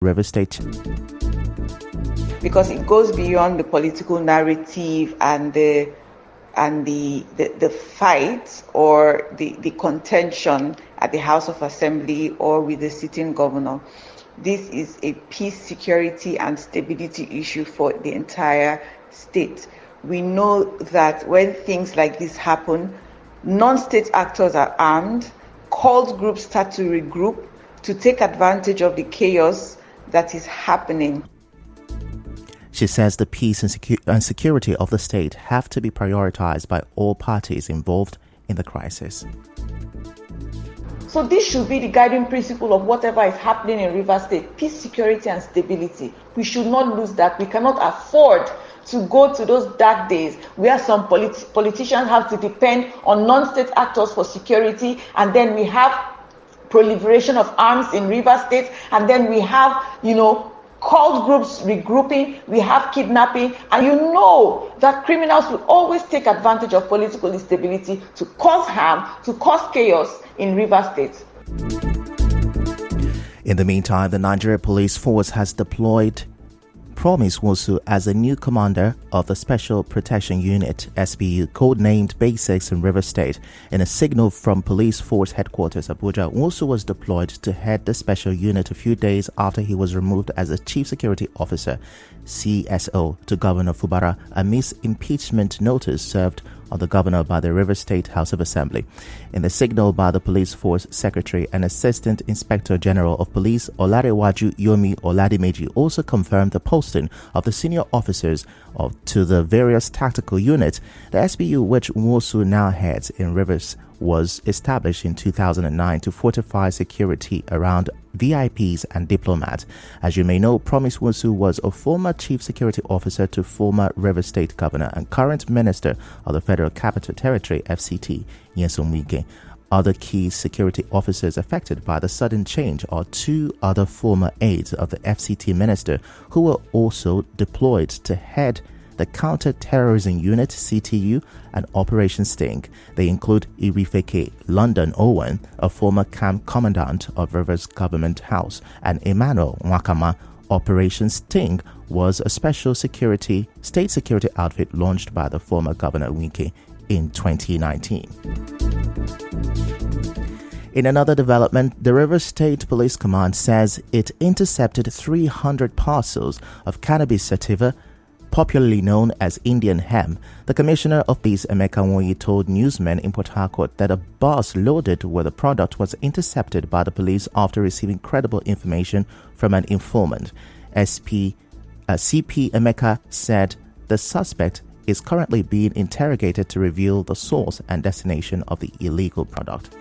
River State. Because it goes beyond the political narrative and the fight or the contention at the House of Assembly or with the sitting governor. This is a peace, security, and stability issue for the entire state. We know that when things like this happen, non-state actors are armed, cult groups start to regroup to take advantage of the chaos that is happening. She says the peace and security of the state have to be prioritized by all parties involved in the crisis. So this should be the guiding principle of whatever is happening in Rivers State: peace, security, and stability. We should not lose that. We cannot afford to go to those dark days where some politicians have to depend on non-state actors for security, and then we have proliferation of arms in Rivers State, and then we have, cult groups regrouping, we have kidnapping, and you know that criminals will always take advantage of political instability to cause harm, to cause chaos in Rivers State. In the meantime, the Nigeria Police Force has deployed Promise Wosu as a new commander of the Special Protection Unit, SPU, codenamed Basics in River State. In a signal from Police Force Headquarters, Abuja, Wosu was deployed to head the special unit a few days after he was removed as a Chief Security Officer, CSO, to Governor Fubara amidst impeachment notice served on the governor by the River State House of Assembly. In the signal by the Police Force Secretary and Assistant Inspector General of Police, Olarewaju Yomi Oladimeji, also confirmed the posting of the senior officers to the various tactical units. The SBU, which Wosu now heads in Rivers, was established in 2009 to fortify security around VIPs and diplomats. As you may know, Promise Wosu was a former Chief Security Officer to former River State Governor and current Minister of the Federal Capital Territory, FCT, Nyesom Wike. Other key security officers affected by the sudden change are two other former aides of the FCT Minister who were also deployed to head the Counter-Terrorism Unit, CTU, and Operation Sting. They include Irifeke London Owen, a former camp commandant of Rivers Government House, and Emmanuel Wakama. Operation Sting was a special state security outfit launched by the former Governor Wike in 2019. In another development, the Rivers State Police Command says it intercepted 300 parcels of cannabis sativa, popularly known as Indian hemp. The Commissioner of Police, Emeka Nwoyi, told newsmen in Port Harcourt that a bus loaded with the product was intercepted by the police after receiving credible information from an informant. CP Emeka said the suspect is currently being interrogated to reveal the source and destination of the illegal product.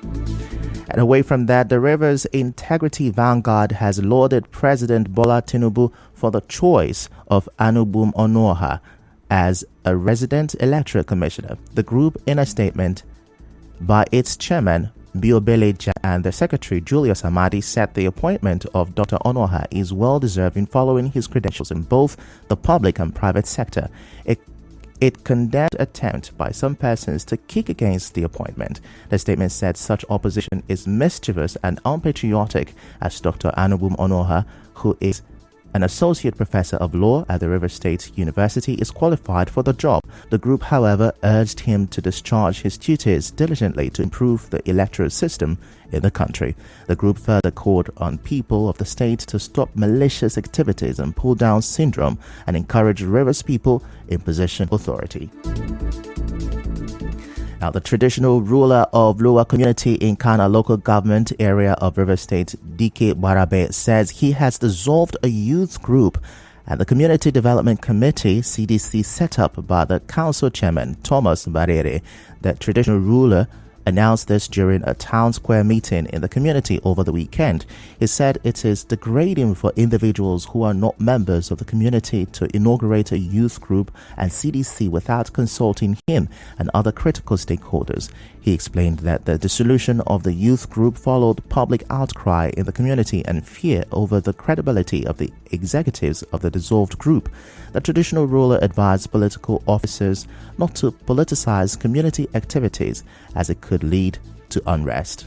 And away from that, the Rivers Integrity Vanguard has lauded President Bola Tinubu for the choice of Anubum Onoha as a resident electoral commissioner. The group, in a statement by its chairman, Biobele and the secretary, Julius Amadi, said the appointment of Dr. Onoha is well-deserving following his credentials in both the public and private sector. It condemned attempt by some persons to kick against the appointment. The statement said such opposition is mischievous and unpatriotic, as Dr. Anubum Onoha, who is an associate professor of law at the River State University, is qualified for the job. The group, however, urged him to discharge his duties diligently to improve the electoral system in the country. The group further called on people of the state to stop malicious activities and pull down syndrome and encourage Rivers people in position of authority. Now, the traditional ruler of Lower Community in Kana local government area of River State, Dike Barabe, says he has dissolved a youth group and the Community Development Committee, CDC, set up by the council chairman, Thomas Barere. The traditional ruler announced this during a town square meeting in the community over the weekend. He said it is degrading for individuals who are not members of the community to inaugurate a youth group and CDC without consulting him and other critical stakeholders. He explained that the dissolution of the youth group followed public outcry in the community and fear over the credibility of the executives of the dissolved group. The traditional ruler advised political officers not to politicize community activities as it could lead to unrest.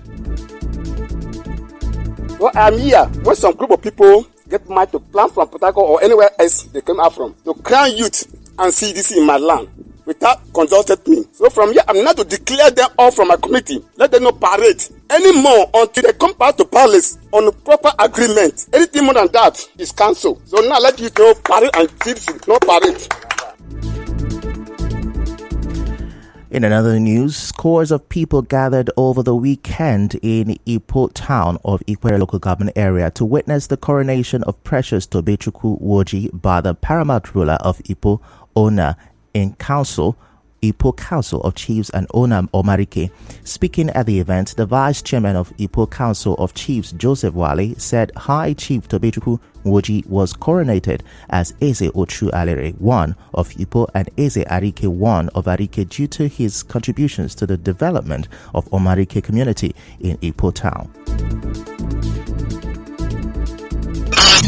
Well, I'm here when some group of people get married to plan from Port Harcourt or anywhere else they came out from, to crown youth and see this in my land without consulted me. So from here, I'm not to declare them all from my committee. Let them not parade anymore until they come back to palace on a proper agreement. Anything more than that is cancelled. So now let you know parade and citizen, no parade. In another news, scores of people gathered over the weekend in Ipo town of Ikwere local government area to witness the coronation of Precious Tobechukwu Woji by the paramount ruler of Ipo, Ona, in Council, Ipo Council of Chiefs and Ona Omarike. Speaking at the event, the Vice Chairman of Ipo Council of Chiefs, Joseph Wale, said High Chief Tobechukwu Woji was coronated as Eze Ochu Alere I of Ipo and Eze Arike I of Arike due to his contributions to the development of Omarike community in Ipo town.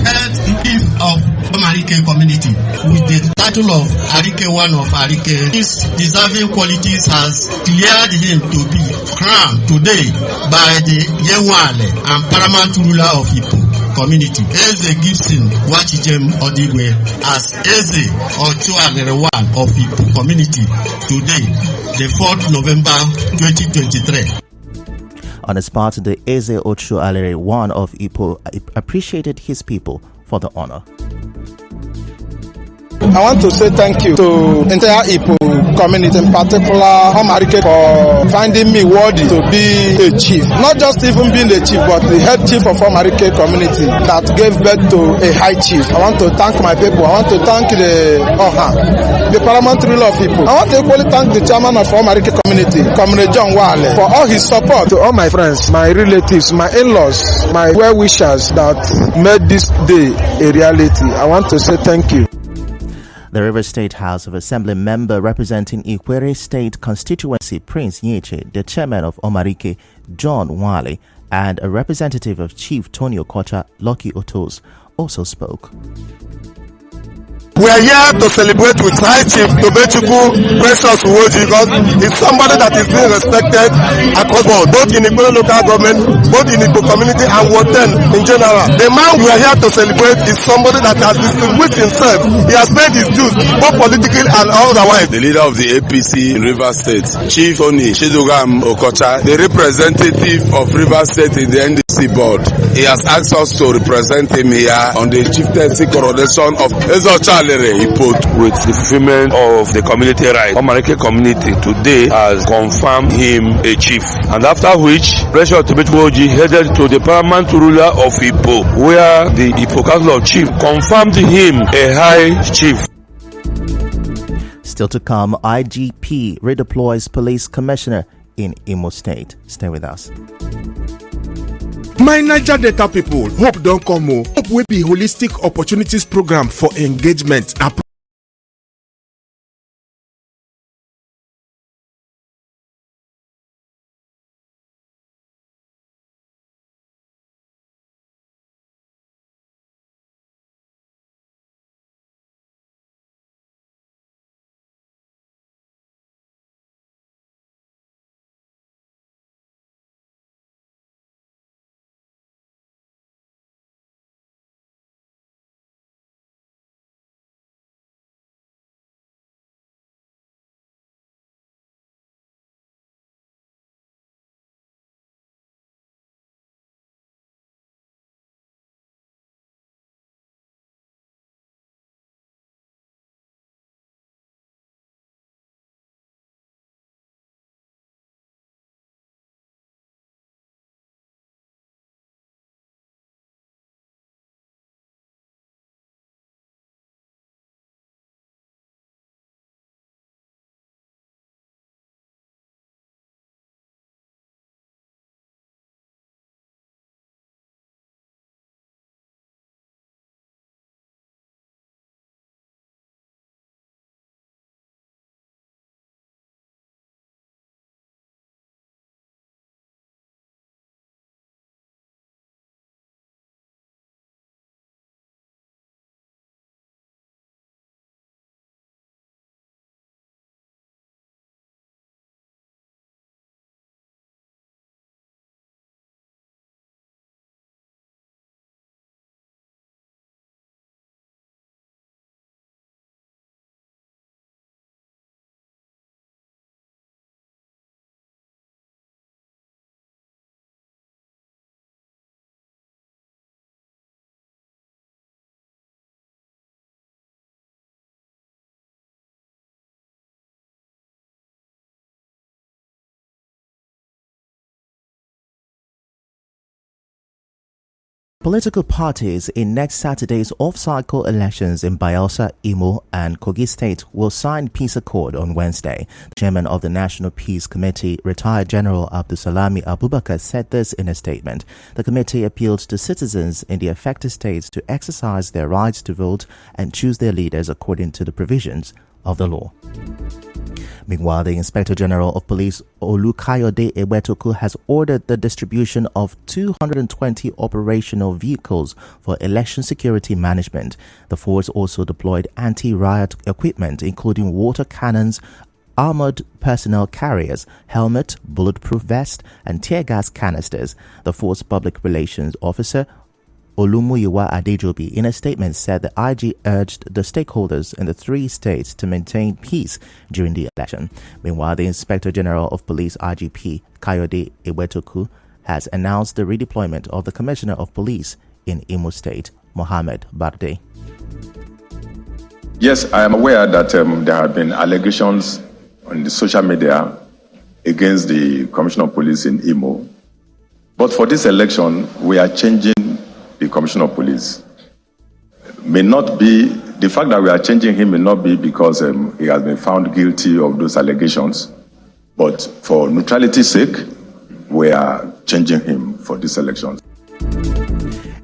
Head chief of Omarike community with the title of Arike one of Arike. His deserving qualities has cleared him to be crowned today by the Yewale and paramount ruler of Ipo community, Eze Gibson Wachijem Odigwe, as Eze Ochualere one of Ipo community today, the 4th November 2023. On his part, the Eze Ochu Alere I of Ipo appreciated his people for the honor. I want to say thank you to entire Ipo community, in particular Omarike, for finding me worthy to be a chief. Not just even being the chief, but the head chief of Omarike community that gave birth to a high chief. I want to thank my people. I want to thank the paramount ruler of Ipo. I want to equally thank the chairman of Omarike community, Comrade John Wale, for all his support. To all my friends, my relatives, my in-laws, my well-wishers that made this day a reality. I want to say thank you. The Rivers State House of Assembly member representing Ikwere State constituency, Prince Nyeche, the chairman of Omarike, John Wale, and a representative of Chief Tony Okocha, Lucky Otos, also spoke. We are here to celebrate with High Chief Tobechukwu Precious Woji because he's somebody that is being respected across board, both in Ikwere local government, both in Igbo community and Woten in general. The man we are here to celebrate is somebody that has distinguished himself. He has paid his dues, both politically and otherwise. The leader of the APC in Rivers State, Chief Tony Okocha, the representative of Rivers State in the NDC board, he has asked us to represent him here on the chieftaincy coronation of Ezocha with the fulfillment of the community right. Omarike community today has confirmed him a chief, and after which Precious Tobechukwu Woji headed to the paramount ruler of Ipo, where the Ipo Council of Chiefs confirmed him a high chief. Still to come, IGP redeploys police commissioner in Imo State. Stay with us. My Niger Delta people, hope don't come more. Hope will be holistic opportunities program for engagement. Political parties in next Saturday's off-cycle elections in Bayelsa, Imo, and Kogi State will sign peace accord on Wednesday. The chairman of the National Peace Committee, retired General Abdulsalami Abubakar, said this in a statement. The committee appealed to citizens in the affected states to exercise their rights to vote and choose their leaders according to the provisions of the law. Meanwhile, the Inspector General of Police Olukayode Ewetoku has ordered the distribution of 220 operational vehicles for election security management. The force also deployed anti-riot equipment, including water cannons, armored personnel carriers, helmet, bulletproof vest, and tear gas canisters. The force public relations officer Olumuyiwa Adejobi, in a statement, said the IG urged the stakeholders in the three states to maintain peace during the election. Meanwhile, the Inspector General of Police IGP Kayode Ewetoku has announced the redeployment of the Commissioner of Police in Imo State, Mohammed Barde. Yes, I am aware that there have been allegations on the social media against the Commissioner of Police in Imo. But for this election, we are changing the Commissioner of Police. The fact that we are changing him may not be because he has been found guilty of those allegations, but for neutrality's sake, we are changing him for this election.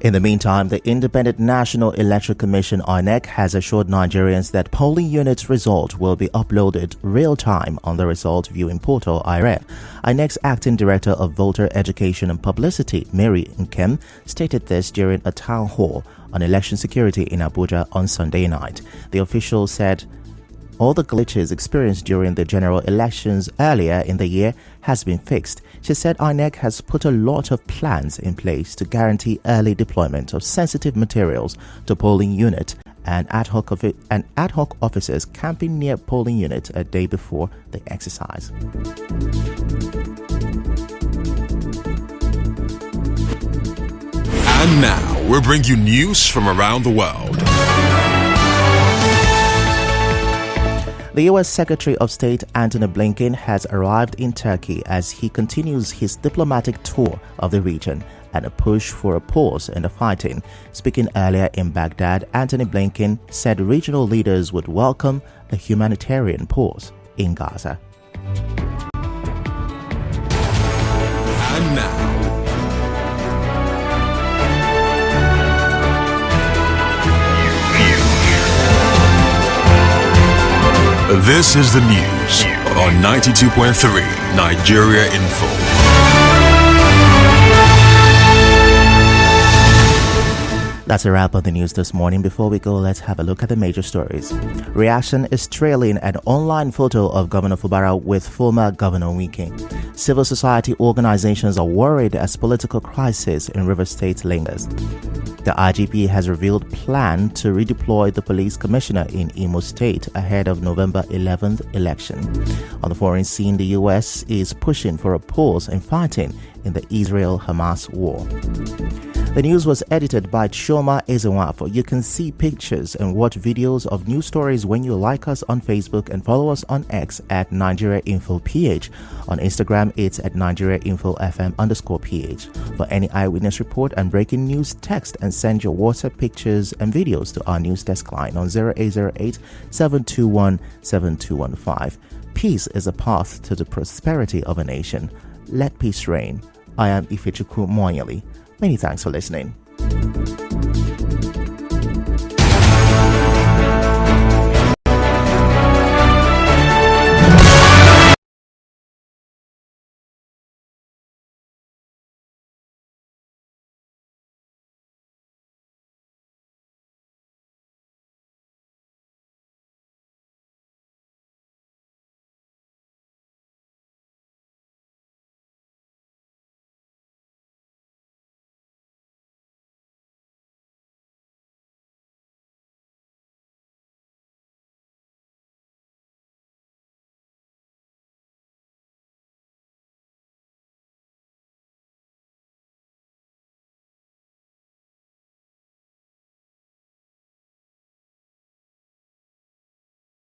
In the meantime, the Independent National Electoral Commission (INEC) has assured Nigerians that polling units' results will be uploaded real-time on the result viewing portal IREV. INEC's acting director of voter education and publicity, Mary Nkem, stated this during a town hall on election security in Abuja on Sunday night. The official said all the glitches experienced during the general elections earlier in the year has been fixed. She said INEC has put a lot of plans in place to guarantee early deployment of sensitive materials to polling unit and ad hoc officers camping near polling unit a day before the exercise. And now we'll bring you news from around the world. The U.S. Secretary of State Antony Blinken has arrived in Turkey as he continues his diplomatic tour of the region and a push for a pause in the fighting. Speaking earlier in Baghdad, Antony Blinken said regional leaders would welcome a humanitarian pause in Gaza. And now, this is the news on 92.3 Nigeria Info. That's a wrap on the news this morning. Before we go, let's have a look at the major stories. Reaction is trailing an online photo of Governor Fubara with former Governor Wike. Civil society organizations are worried as political crisis in Rivers State lingers. The IGP has revealed plan to redeploy the police commissioner in Imo State ahead of November 11th election. On the foreign scene, the U.S. is pushing for a pause in fighting in the Israel-Hamas war. The news was edited by Chioma Ezenwafo. You can see pictures and watch videos of news stories when you like us on Facebook and follow us on X at Nigeria Info PH. On Instagram, it's at Nigeria Info FM_PH. For any eyewitness report and breaking news, text and send your WhatsApp pictures and videos to our news desk line on 0808 721 7215. Peace is a path to the prosperity of a nation. Let peace reign. I am Ifechukwu Moyeli. Many thanks for listening.